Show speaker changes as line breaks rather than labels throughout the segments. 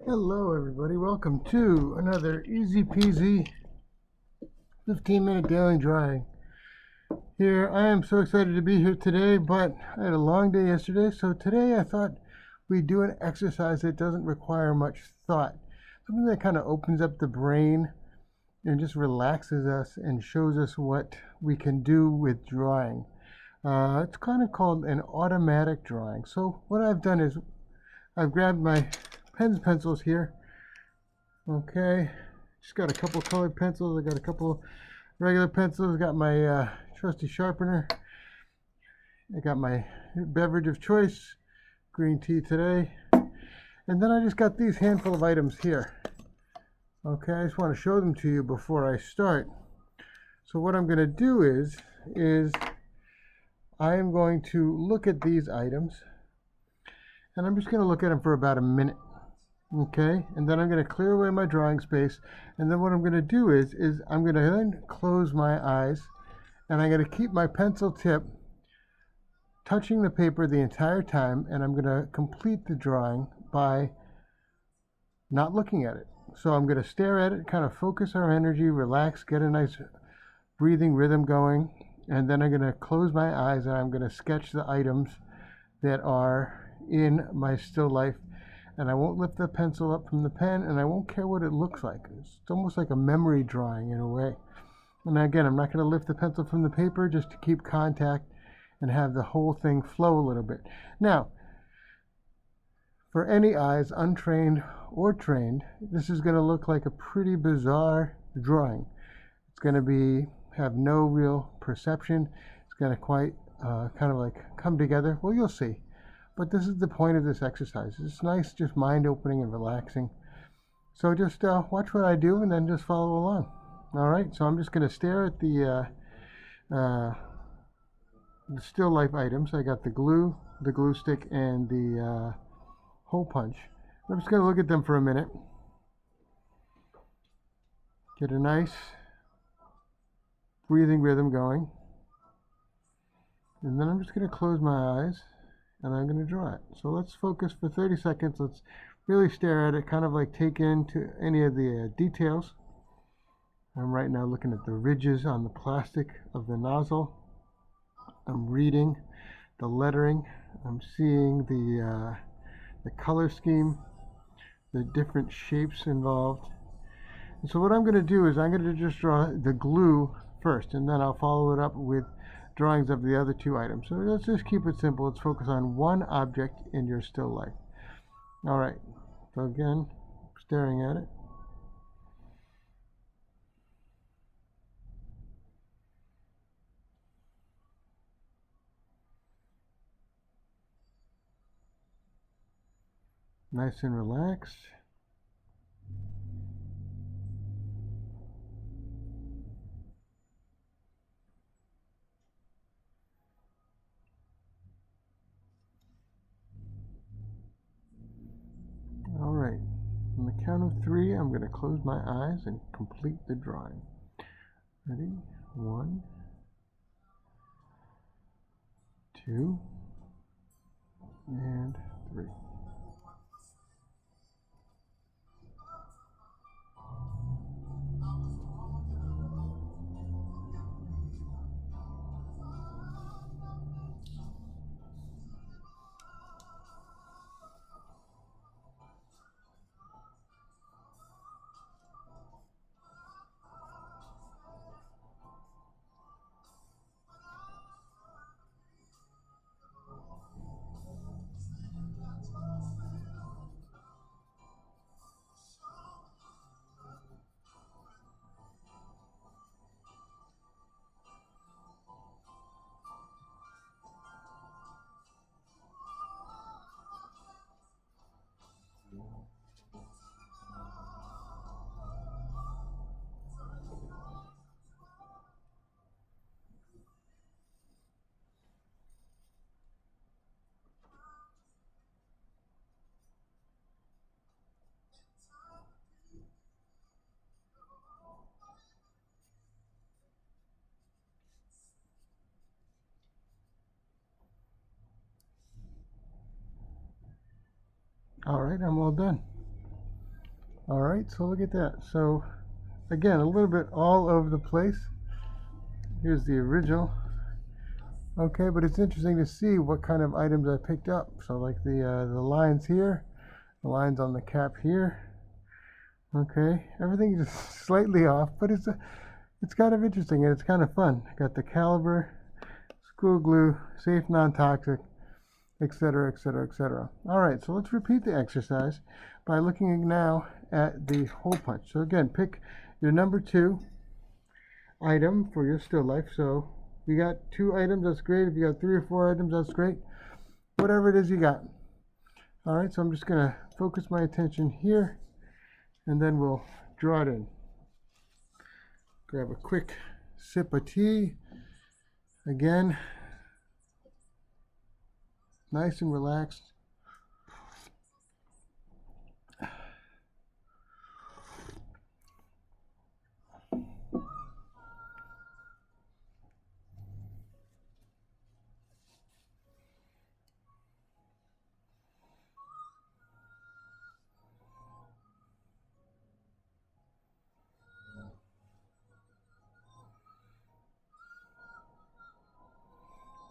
Hello everybody, welcome to another easy peasy 15-minute daily drawing. Here, I am so excited to be here today, but I had a long day yesterday, so today I thought we'd do an exercise that doesn't require much thought. Something that kind of opens up the brain and just relaxes us and shows us what we can do with drawing. It's kind of called an automatic drawing. So what I've done is I've grabbed my pens and pencils here. Okay, just got a couple colored pencils. I got a couple regular pencils. Got my trusty sharpener. I got my beverage of choice, green tea today. And then I just got these handful of items here. Okay, I just want to show them to you before I start. So what I'm going to do is I am going to look at these items, and I'm just going to look at them for about a minute. Okay, and then I'm going to clear away my drawing space, and then what I'm going to do is I'm going to then close my eyes, and I'm going to keep my pencil tip touching the paper the entire time, and I'm going to complete the drawing by not looking at it. So I'm going to stare at it, kind of focus our energy, relax, get a nice breathing rhythm going, and then I'm going to close my eyes and I'm going to sketch the items that are in my still life. And I won't lift the pencil up from the pen, and I won't care what it looks like. It's almost like a memory drawing in a way. And again, I'm not going to lift the pencil from the paper, just to keep contact and have the whole thing flow a little bit. Now, for any eyes, untrained or trained, this is going to look like a pretty bizarre drawing. It's going to have no real perception. It's going to quite kind of like come together. Well, you'll see. But this is the point of this exercise. It's nice, just mind opening and relaxing. So just watch what I do and then just follow along. All right, so I'm just going to stare at the still life items. I got the glue stick, and the hole punch. I'm just going to look at them for a minute. Get a nice breathing rhythm going. And then I'm just going to close my eyes, and I'm going to draw it. So let's focus for 30 seconds. Let's really stare at it, kind of like take into any of the details. I'm right now looking at the ridges on the plastic of the nozzle. I'm reading the lettering. I'm seeing the color scheme, the different shapes involved. And so what I'm going to do is I'm going to just draw the glue first, and then I'll follow it up with drawings of the other two items. So let's just keep it simple. Let's focus on one object in your still life. All right, so again, staring at it. Nice and relaxed. All right, on the count of 3, I'm going to close my eyes and complete the drawing. Ready? 1, 2, and 3. All right, I'm all done. All right, so look at that. So again, a little bit all over the place. Here's the original. Okay, but it's interesting to see what kind of items I picked up. So like the lines here, the lines on the cap here. Okay, everything is just slightly off, but it's kind of interesting and it's kind of fun. I got the caliber, school glue, safe, non-toxic, etc., etc., etc. All right, so let's repeat the exercise by looking now at the hole punch. So again, pick your number 2 item for your still life. So if you got 2 items, that's great. If you got 3 or 4 items, that's great. Whatever it is you got. All right, so I'm just gonna focus my attention here, and then we'll draw it in. Grab a quick sip of tea. Again, nice and relaxed.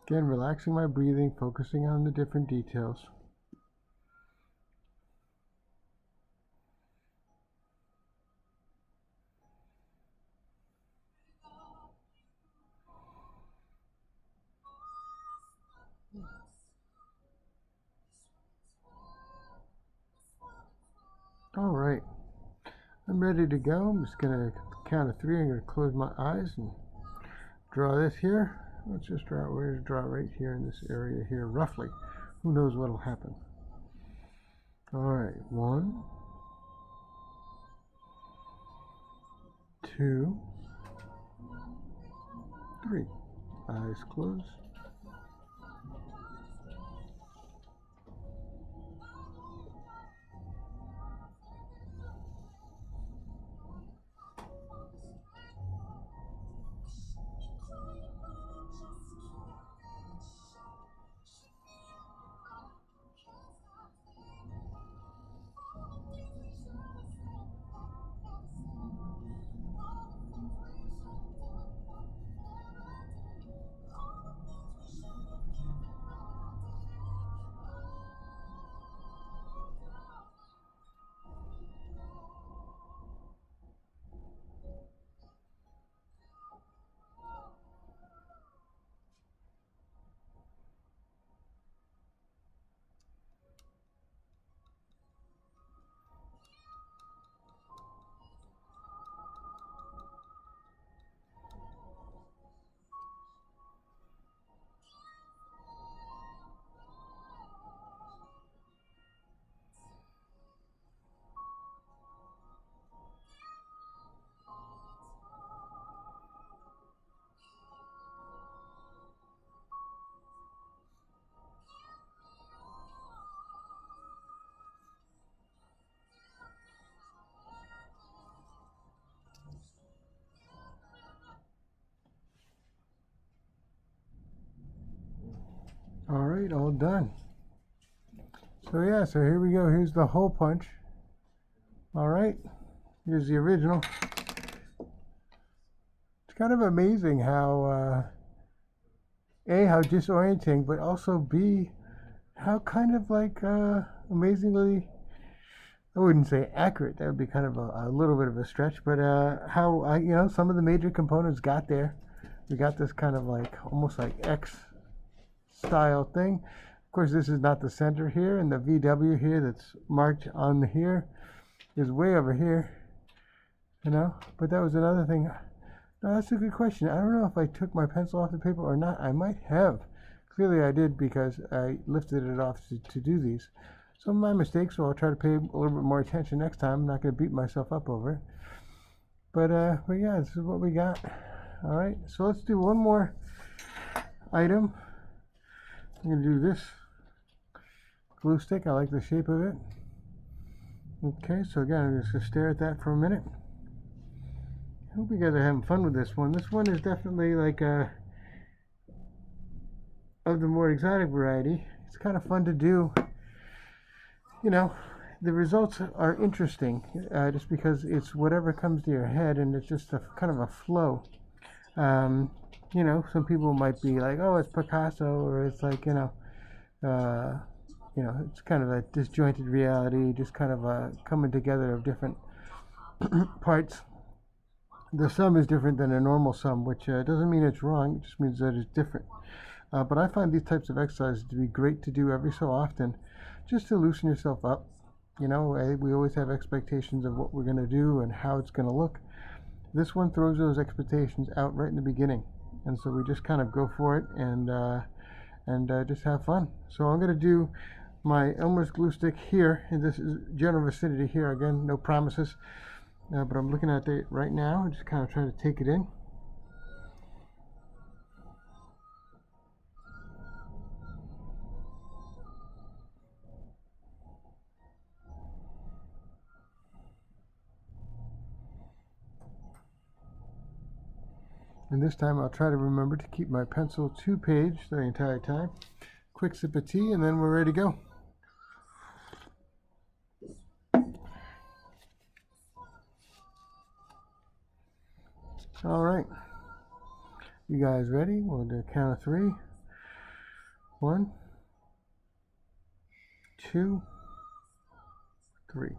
Again, relaxing my breathing, focusing on the different details. All right, I'm ready to go. I'm just gonna count of 3. I'm gonna close my eyes and draw this here. Let's just draw. We're gonna draw right here in this area here, roughly. Who knows what'll happen? All right, 1, 2, 3. Eyes closed. All right, all done. So yeah, so here we go. Here's the hole punch. All right, here's the original. It's kind of amazing how A, how disorienting, but also B, how kind of like amazingly, I wouldn't say accurate, that would be kind of a little bit of a stretch, but how you know, some of the major components got there. We got this kind of like almost like X style thing. Of course, this is not the center here, and the VW here that's marked on here is way over here, you know. But that was another thing. No, that's a good question. I don't know if I took my pencil off the paper or not. I might have. Clearly I did, because I lifted it off to do these. Some of my mistakes, so I'll try to pay a little bit more attention next time. I'm not going to beat myself up over it. But yeah, this is what we got. All right, so let's do one more item. I'm going to do this glue stick. I like the shape of it. Okay, so again, I'm just going to stare at that for a minute. I hope you guys are having fun with this one. This one is definitely like of the more exotic variety. It's kind of fun to do, you know, the results are interesting, just because it's whatever comes to your head, and it's just a kind of a flow. Um, some people might be like, "Oh, it's Picasso," or it's like, uh, it's kind of a disjointed reality, just kind of a coming together of different parts. The sum is different than a normal sum, which doesn't mean it's wrong. It just means that it's different. But I find these types of exercises to be great to do every so often, just to loosen yourself up. We always have expectations of what we're going to do and how it's going to look. This one throws those expectations out right in the beginning, and so we just kind of go for it and just have fun. So I'm going to do my Elmer's glue stick here in this general vicinity here. Again, no promises, but I'm looking at it right now and just kind of trying to take it in. And this time I'll try to remember to keep my pencil 2-page the entire time. Quick sip of tea, and then we're ready to go. All right. You guys ready? We'll do a count of 3. 1, 2, 3.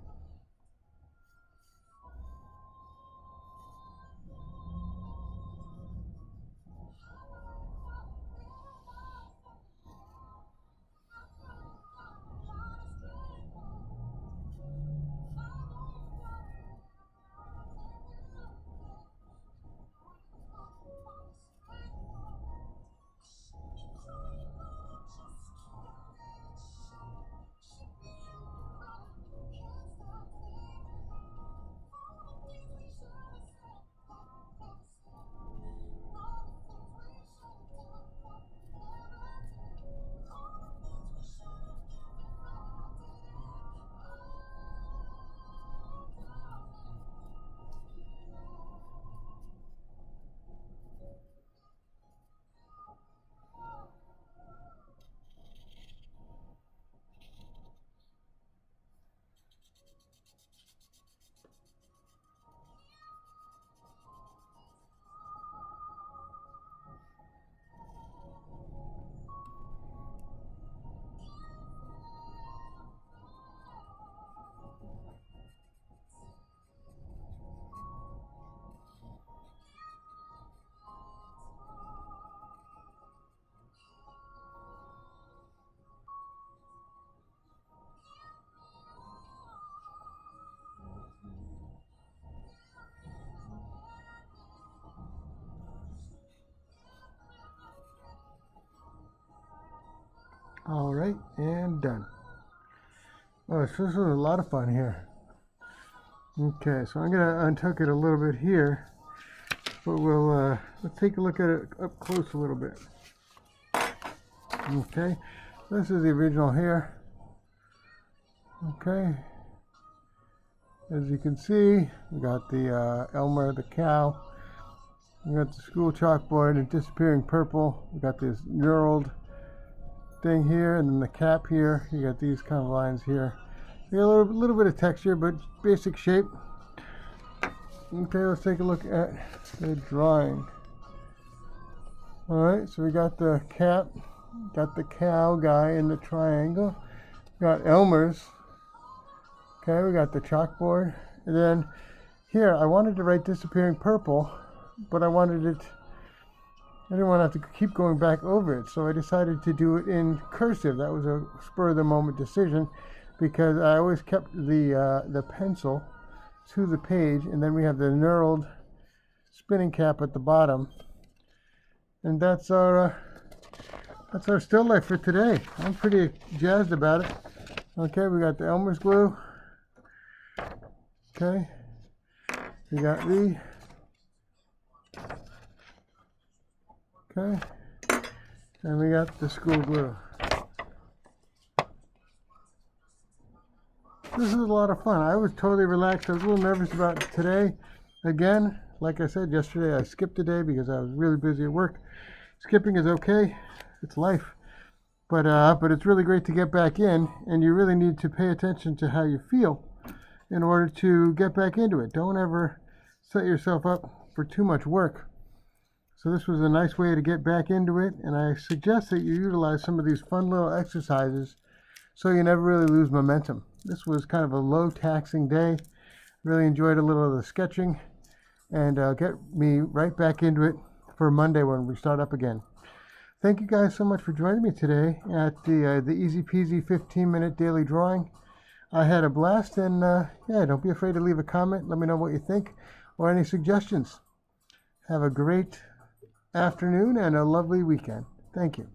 All right, and done. Oh, this was a lot of fun here. Okay, so I'm gonna untuck it a little bit here, but let's take a look at it up close a little bit. Okay, this is the original here. Okay, as you can see, we got the Elmer the cow. We got the school chalkboard and disappearing purple. We got this knurled thing here, and then the cap here. You got these kind of lines here. You got a little bit of texture, but basic shape. Okay, let's take a look at the drawing. All right, so we got the cap, got the cow guy in the triangle, got Elmer's. Okay, we got the chalkboard, and then here I wanted to write disappearing purple, but I didn't want to have to keep going back over it, so I decided to do it in cursive. That was a spur of the moment decision, because I always kept the pencil to the page, and then we have the knurled spinning cap at the bottom, and that's our still life for today. I'm pretty jazzed about it. Okay, we got the Elmer's glue. Okay, we got the and we got the school glue. This is a lot of fun. I was totally relaxed. I was a little nervous about today. Again, like I said yesterday, I skipped a day because I was really busy at work. Skipping is okay. It's life. But it's really great to get back in, and you really need to pay attention to how you feel in order to get back into it. Don't ever set yourself up for too much work. So this was a nice way to get back into it, and I suggest that you utilize some of these fun little exercises so you never really lose momentum. This was kind of a low taxing day. Really enjoyed a little of the sketching, and get me right back into it for Monday when we start up again. Thank you guys so much for joining me today at the Easy Peasy 15-minute daily drawing. I had a blast, and yeah, don't be afraid to leave a comment. Let me know what you think or any suggestions. Have a great afternoon and a lovely weekend. Thank you.